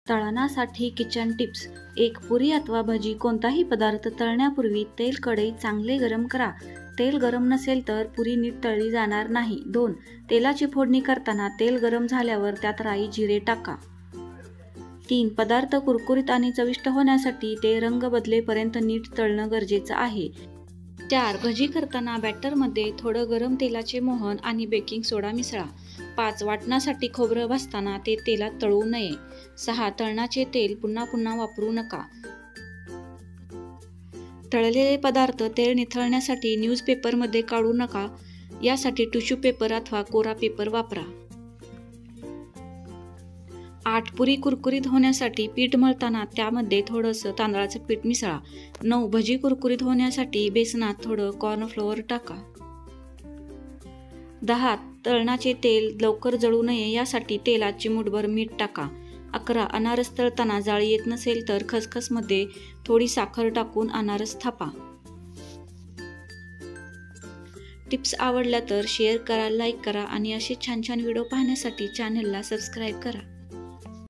तळणासाठी kitchen tips. 1. पुरी अथवा भजी कोणताही पदार्थ तळण्यापूर्वी तेल कढई चांगले गरम करा. तेल गरम नसेल तर पुरी नीट तळली जाणार नाही. 2. तेलाची फोडणी करताना तेल गरम झाल्यावर त्यात राई जिरे टाका. 3. पदार्थ कुरकुरीत आणि चविष्ट होण्यासाठी ते रंग बदलेपर्यंत नीट तळणं गरजेचं आहे. 4. भजी करताना बॅटरमध्ये थोडं गरम तेलाचे मोहन आणि बेकिंग सोडा मिसळा. 5. वाटणासाठी खोबरं भाजताना ते तेलात तळू नये. 6. तळणाचे तेल पुन्हा पुन्हा वापरू नका. तळलेले पदार्थ तेल निथळण्यासाठी न्यूजपेपरमध्ये काढू नका. यासाठी टिश्यू पेपर अथवा कोरा पेपर वापरा. 8. पुरी कुरकुरीत होण्यासाठी पीठ मळताना त्यामध्ये थोडंसं तांदळाचं पीठ मिसळा. 9. भजी कुरकुरीत होण्यासाठी बेसनात थोडं कॉर्नफ्लोअर टाका. 10. तळणाचे तेल लवकर जळू नये यासाठी तेलात चिमूटभर मीठ टाका. 11. अनारस तळताना जाळी येत नसेल तर खसखसमध्ये थोडी साखर टाकून अनारस थापा. टिप्स आवडल्या तर शेअर करा, लाईक करा आणि असे छान छान व्हिडिओ पाहण्यासाठी चॅनलला सबस्क्राईब करा.